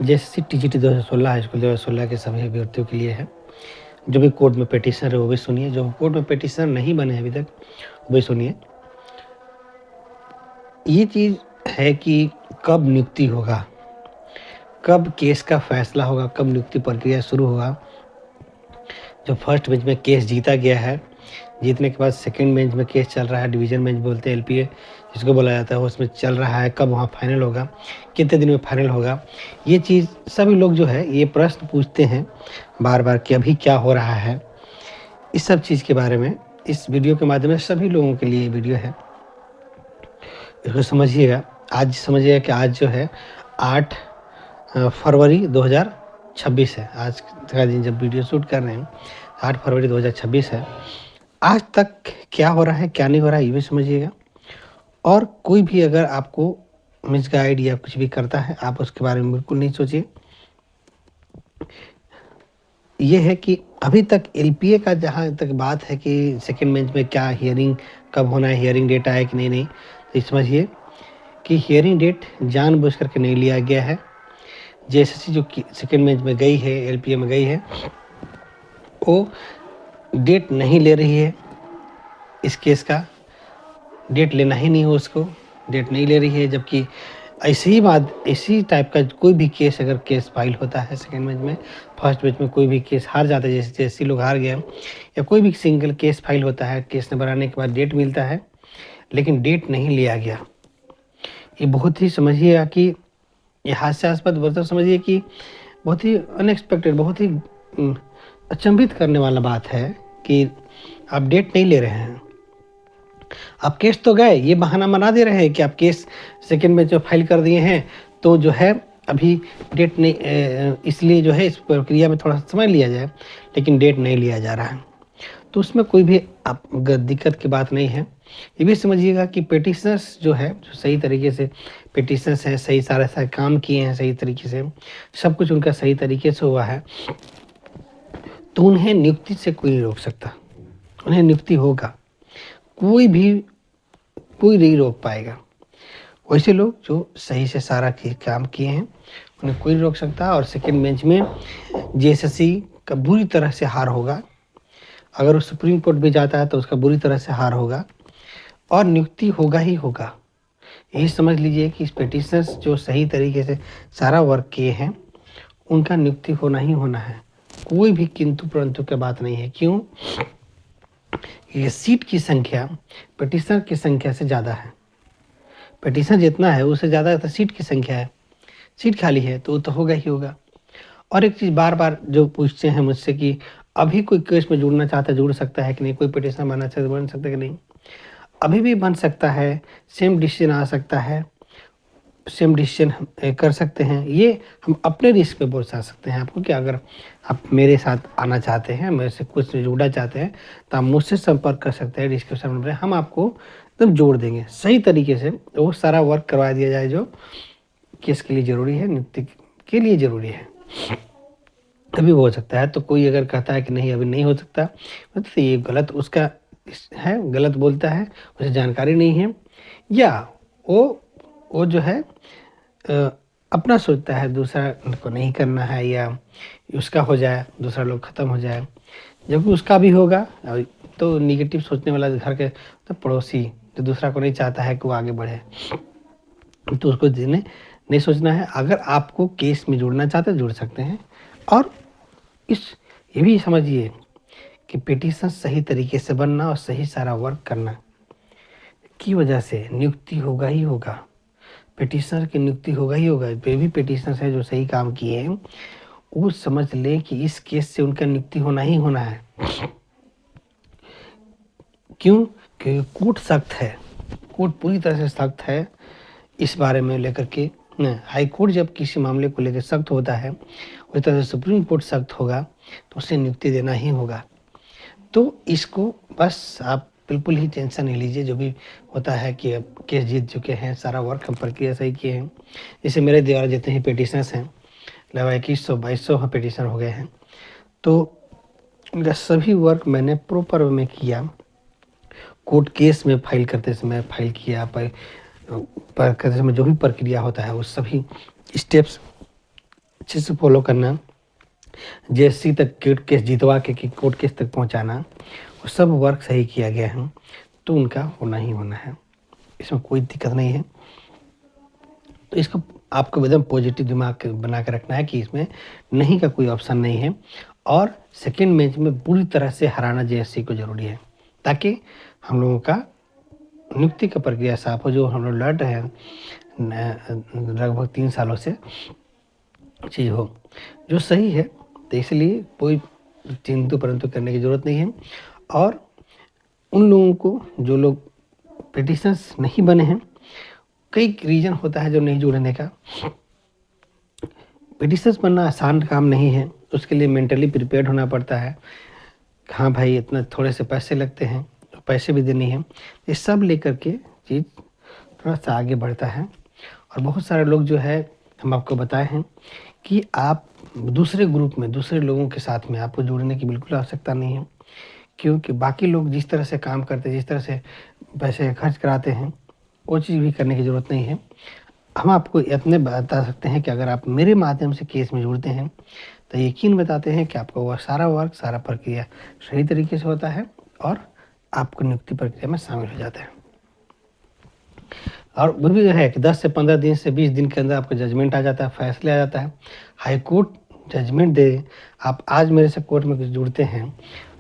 जैसे TGT 2016 high school 2016 के सभी अभ्यर्थियों के लिए है। जो भी कोर्ट में पिटीशनर है वो भी सुनिए, जो कोर्ट में पिटीशनर नहीं बने अभी तक वो भी सुनिए। ये चीज़ है कि कब नियुक्ति होगा, कब केस का फैसला होगा, कब नियुक्ति प्रक्रिया शुरू होगा। जो फर्स्ट बेंच में केस जीता गया है, जीतने के बाद सेकंड बेंच में केस चल रहा है, डिवीज़न बेंच बोलते हैं, एलपीए जिसको बोला जाता है, उसमें चल रहा है। कब वहाँ फाइनल होगा, कितने दिन में फाइनल होगा, ये चीज़ सभी लोग जो है ये प्रश्न पूछते हैं बार-बार कि अभी क्या हो रहा है। इस सब चीज़ के बारे में इस वीडियो के माध्यम से सभी लोगों के लिए ये वीडियो है। इसको समझिएगा। आज समझिएगा कि आज जो है 8 फरवरी 2026 है। आज का दिन जब वीडियो शूट कर रहे हैं 8 फरवरी 2026 है। आज तक क्या हो रहा है, क्या नहीं हो रहा है, ये भी समझिएगा। और कोई भी अगर आपको मिसगाइड या कुछ भी करता है, आप उसके बारे में बिल्कुल नहीं सोचिए। ये है कि अभी तक एलपीए का जहाँ तक बात है कि सेकंड बेंच में क्या हियरिंग कब होना है, हियरिंग डेट आया कि नहीं, तो समझिए कि हियरिंग डेट जानबूझ करके नहीं लिया गया है। जेएसएससी जो सेकंड बेंच में गई है, एलपीए में गई है, वो डेट नहीं ले रही है। इस केस का डेट लेना ही नहीं हो, उसको डेट नहीं ले रही है। जबकि इसी टाइप का कोई भी केस अगर केस फाइल होता है सेकंड बेंच में, फर्स्ट बेंच में कोई भी केस हार जाता है, जैसे जेएससी लोग हार गए, या कोई भी सिंगल केस फाइल होता है, केस नंबर आने के बाद डेट मिलता है, लेकिन डेट नहीं लिया गया। ये बहुत ही समझिएगा कि ये हास्यास्पद, मतलब समझिए कि बहुत ही अनएक्सपेक्टेड, बहुत ही अचंभित करने वाला बात है कि आप डेट नहीं ले रहे हैं। आप केस तो गए, ये बहाना बना दे रहे हैं कि आप केस सेकंड में जो फाइल कर दिए हैं, तो जो है अभी डेट नहीं, इसलिए जो है इस प्रक्रिया में थोड़ा समय लिया जाए, लेकिन डेट नहीं लिया जा रहा है। तो उसमें कोई भी आप दिक्कत की बात नहीं है। ये भी समझिएगा कि पिटिशनर्स जो है, जो सही तरीके से पिटिशनर्स हैं, सही सारा काम किए हैं, सही तरीके से सब कुछ उनका सही तरीके से हुआ है, तो उन्हें नियुक्ति से कोई नहीं रोक सकता। उन्हें नियुक्ति होगा, कोई नहीं रोक पाएगा। वैसे लोग जो सही से सारा काम किए हैं उन्हें कोई नहीं रोक सकता। और सेकंड बेंच में जेएसएससी का बुरी तरह से हार होगा। अगर वो सुप्रीम कोर्ट भी जाता है तो उसका बुरी तरह से हार होगा और नियुक्ति होगा ही होगा। यही समझ लीजिए कि इस पिटिशनर्स जो सही तरीके से सारा वर्क किए हैं उनका नियुक्ति होना ही होना है। कोई भी किंतु परंतु की बात नहीं है। क्यों? ये सीट की संख्या पिटिशनर की संख्या से ज़्यादा है। पिटिशन जितना है उससे ज़्यादा तो सीट की संख्या है। सीट खाली है तो वो तो होगा ही होगा। और एक चीज़ बार बार जो पूछते हैं मुझसे कि अभी कोई केस में जुड़ना चाहता है, जुड़ सकता है कि नहीं, कोई पिटिशन बनना चाहता है, बन सकता है कि नहीं। अभी भी बन सकता है, सेम डिसीजन आ सकता है, सेम डिसीजन कर सकते हैं। ये हम अपने रिस्क पे बोल सकते हैं आपको कि अगर आप मेरे साथ आना चाहते हैं, मेरे से कुछ जुड़ना चाहते हैं, तो आप मुझसे संपर्क कर सकते हैं। डिस्क्रिप्शन में हम आपको एकदम जोड़ देंगे सही तरीके से। वो सारा वर्क करवा दिया जाए जो केस के लिए ज़रूरी है, नियुक्ति के लिए ज़रूरी है, तभी हो सकता है। तो कोई अगर कहता है कि नहीं अभी नहीं हो सकता, तो ये गलत उसका है, गलत बोलता है, उसे जानकारी नहीं है, या वो जो है अपना सोचता है दूसरा को नहीं करना है, या उसका हो जाए, दूसरा लोग ख़त्म हो जाए। जब उसका भी होगा तो निगेटिव सोचने वाला घर के तो पड़ोसी जो दूसरा को नहीं चाहता है कि वो आगे बढ़े, तो उसको नहीं सोचना है। अगर आपको केस में जुड़ना चाहते हैं जुड़ सकते हैं। और ये भी समझिए कि पिटीशन सही तरीके से बनना और सही सारा वर्क करना की वजह से नियुक्ति होगा ही होगा। पिटीशनर की नियुक्ति होगा ही होगा। जो भी पिटीशनर है जो सही काम किए हैं वो समझ लें कि इस केस से उनका नियुक्ति होना ही होना है। क्यों? क्योंकि कोर्ट सख्त है, कोर्ट पूरी तरह से सख्त है इस बारे में लेकर के। हाई कोर्ट जब किसी मामले को लेकर सख्त होता है, उस तरह से सुप्रीम कोर्ट सख्त होगा, तो उसे नियुक्ति देना ही होगा। तो इसको बस आप बिल्कुल ही टेंशन नहीं लीजिए। जो भी होता है कि अब केस जीत चुके हैं, सारा वर्क हम प्रक्रिया सही किए हैं। जैसे मेरे द्वारा जितने ही पिटिशनर्स हैं, लगभग 2100-2200 पिटिशन हो गए हैं, तो उनका सभी वर्क मैंने प्रॉपर में किया। कोर्ट केस में फाइल करते समय फाइल किया, पर करते समय जो भी प्रक्रिया होता है वो सभी स्टेप्स अच्छे से फॉलो करना, जेएससी तक कोर्ट केस जितवा के कोर्ट केस तक पहुंचाना, वो सब वर्क सही किया गया है तो उनका होना ही होना है, इसमें कोई दिक्कत नहीं है। तो इसको आपको एकदम पॉजिटिव दिमाग बना के रखना है कि इसमें नहीं का कोई ऑप्शन नहीं है, और सेकेंड मैच में पूरी तरह से हराना जेएससी को ज़रूरी है, ताकि हम लोगों का नियुक्ति का प्रक्रिया साफ हो। जो हम लोग लड़ रहे हैं लगभग 3 सालों से चीज़ हो जो सही है, तो इसलिए कोई चिंतु परंतु करने की ज़रूरत नहीं है। और उन लोगों को जो लोग पिटिशनर्स नहीं बने हैं, कई रीज़न होता है जो नहीं जुड़ने का। पिटिशनर्स बनना आसान काम नहीं है, उसके लिए मेंटली प्रिपेयर्ड होना पड़ता है। हाँ भाई, इतना थोड़े से पैसे लगते हैं, तो पैसे भी देनी है, ये सब लेकर के चीज़ थोड़ा सा आगे बढ़ता है। और बहुत सारे लोग जो है, हम आपको बताए हैं कि आप दूसरे ग्रुप में दूसरे लोगों के साथ में आपको जुड़ने की बिल्कुल आवश्यकता नहीं है, क्योंकि बाकी लोग जिस तरह से काम करते हैं, जिस तरह से पैसे खर्च कराते हैं, वो चीज़ भी करने की ज़रूरत नहीं है। हम आपको इतने बता सकते हैं कि अगर आप मेरे माध्यम से केस में जुड़ते हैं तो यकीन बताते हैं कि आपका वह सारा वर्क, सारा प्रक्रिया सही तरीके से होता है और आपको नियुक्ति प्रक्रिया में शामिल हो जाता है। और वो भी है कि 10 से 15 दिन से 20 दिन के अंदर आपका जजमेंट आ जाता है, फैसले आ जाता है। हाई कोर्ट जजमेंट दे, आप आज मेरे से कोर्ट में जुड़ते हैं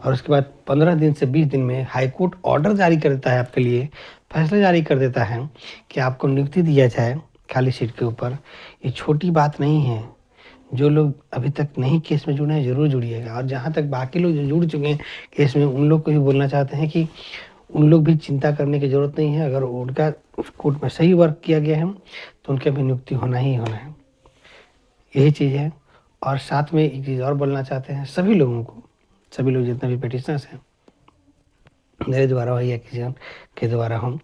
और उसके बाद 15 दिन से 20 दिन में हाई कोर्ट ऑर्डर जारी कर देता है, आपके लिए फैसला जारी कर देता है कि आपको नियुक्ति दिया जाए खाली सीट के ऊपर। ये छोटी बात नहीं है। जो लोग अभी तक नहीं केस में जुड़े हैं, ज़रूर जुड़िएगा। और जहाँ तक बाकी लोग जो जुड़ चुके हैं केस में, उन लोग को भी बोलना चाहते हैं कि उन लोग भी चिंता करने की ज़रूरत नहीं है। अगर उनका कोर्ट में सही वर्क किया गया है तो उनके भी नियुक्ति होना ही होना है, यही चीज़ है। और साथ में एक चीज़ और बोलना चाहते हैं सभी लोगों को, सभी लोग जितने भी पिटिशनर्स हैं, मेरे द्वारा हो या किसी के द्वारा हो,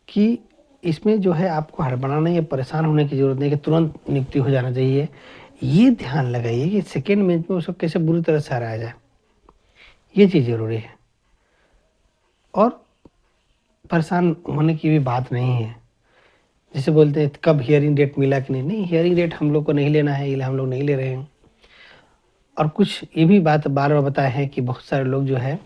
कि इसमें जो है आपको हड़बड़ाना या परेशान होने की ज़रूरत नहीं कि तुरंत नियुक्ति हो जाना चाहिए। ये ध्यान लगाइए कि सेकेंड मैच में उसको कैसे बुरी तरह से हराया जाए, ये चीज़ ज़रूरी है। और परेशान होने की भी बात नहीं है। जैसे बोलते हैं कब हियरिंग डेट मिला कि नहीं, हियरिंग डेट हम लोग को नहीं लेना है, इसलिए हम लोग नहीं ले रहे हैं। और कुछ ये भी बात बार बार बताया है कि बहुत सारे लोग जो है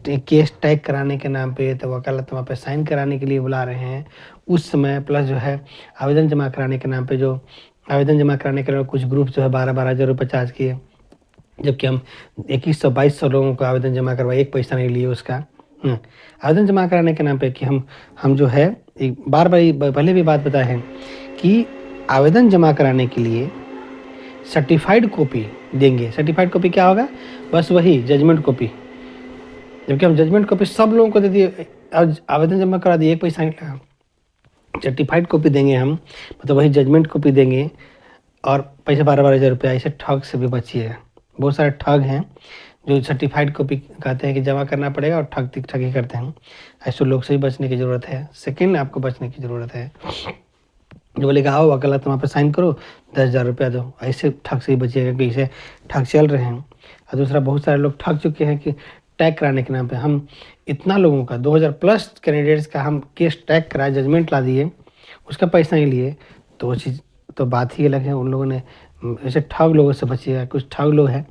केस टैग कराने के नाम पे, तो वकालतनामा पे साइन कराने के लिए बुला रहे हैं उस समय, प्लस जो है आवेदन जमा कराने के नाम पे, जो आवेदन जमा कराने के लिए कुछ ग्रुप जो है 12-12 हज़ार रुपये चार्ज किए, जबकि हम 2100-2200 लोगों को आवेदन जमा करवाए, एक पैसा नहीं लिए उसका। आवेदन जमा कराने के नाम पे कि हम जो है एक बार पहले भी बात बताए हैं कि आवेदन जमा कराने के लिए सर्टिफाइड कॉपी देंगे। सर्टिफाइड कॉपी क्या होगा? बस वही जजमेंट कॉपी, जबकि हम जजमेंट कॉपी सब लोगों को दे दिए, आवेदन जमा करा दिए, एक पैसा नहीं लगा। सर्टिफाइड कॉपी देंगे हम, मतलब वही जजमेंट कॉपी देंगे और पैसे 12-12 हज़ार रुपये। ऐसे ठग से भी बचिएगा। बहुत सारे ठग हैं जो सर्टिफाइड कॉपी कहते हैं कि जमा करना पड़ेगा और ठगी करते हैं। ऐसे लोग से भी बचने की ज़रूरत है। सेकेंड, आपको बचने की ज़रूरत है जो बोलेगा आओ वकालतनामा पे साइन करो, 10,000 रुपया दो, ऐसे ठग से ही बचिएगा कि इसे ठग चल रहे हैं। और दूसरा, बहुत सारे लोग ठग चुके हैं कि टैग कराने के नाम पे हम इतना लोगों का 2000 प्लस कैंडिडेट्स का हम केस टैग कराए, जजमेंट ला दिए, उसका पैसा नहीं लिए, तो वो चीज़ तो बात ही अलग है। उन लोगों ने ऐसे ठग लोगों से बचिएगा। कुछ ठग लोग हैं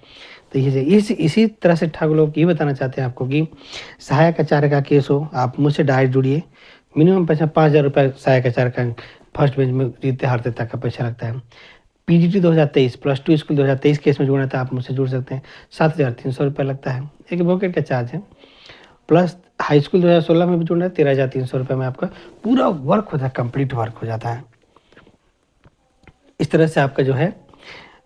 तो इसी तरह से ठग लोग ये बताना चाहते हैं आपको कि सहायक आचार्य का केस हो, आप मुझसे डायरेक्ट जुड़िए। मिनिमम पैसा 5,000 रुपये सहायक आचार्य का फर्स्ट बेंच में जीतते हारते तक का पैसा लगता है। पीजीटी 2023 +2 स्कूल 2023 केस में जुड़ना था, आप मुझसे जुड़ सकते हैं, 7,300 रुपये लगता है, एक एडवोकेट का चार्ज है। प्लस हाई स्कूल 2016 में भी जुड़ना है, 13,300 रुपये में आपका पूरा वर्क होता है, कंप्लीट वर्क हो जाता है। इस तरह से आपका जो है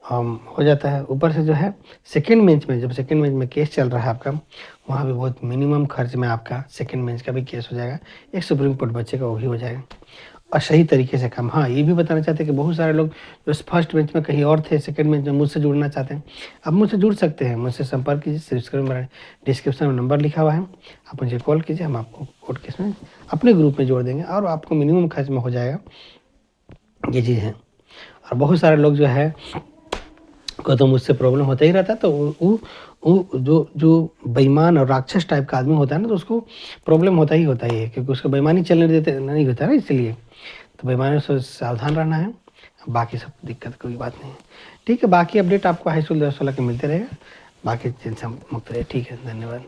हो जाता है। ऊपर से जो है सेकेंड बेंच में, जब सेकेंड बेंच में केस चल रहा है आपका, वहाँ भी बहुत मिनिमम खर्च में आपका सेकेंड बेंच का भी केस हो जाएगा। एक सुप्रीम कोर्ट बचेगा, वो भी हो जाएगा और सही तरीके से काम। हाँ, ये भी बताना चाहते हैं कि बहुत सारे लोग जो फर्स्ट बेंच में कहीं और थे, सेकंड बेंच में मुझसे जुड़ना चाहते हैं, आप मुझसे जुड़ सकते हैं। मुझसे संपर्क कीजिए, डिस्क्रिप्शन में नंबर लिखा हुआ है, आप मुझे कॉल कीजिए, हम आपको कोर्ट केस में अपने ग्रुप में जोड़ देंगे और आपको मिनिमम खर्च में हो जाएगा। ये चीज़ है। और बहुत सारे लोग जो है को तो मुझसे प्रॉब्लम होता ही रहता है, तो वो जो बेईमान और राक्षस टाइप का आदमी होता है ना, तो उसको प्रॉब्लम होता ही है, क्योंकि उसको बेईमानी चलने देते नहीं होता है ना, इसलिए तो बेईमानी से सावधान रहना है। बाकी सब दिक्कत कोई बात नहीं है। ठीक है, बाकी अपडेट आपको हाई स्कूल 2016 के मिलते रहेगा, बाकी टेंशन मुक्त रहे। ठीक है, धन्यवाद।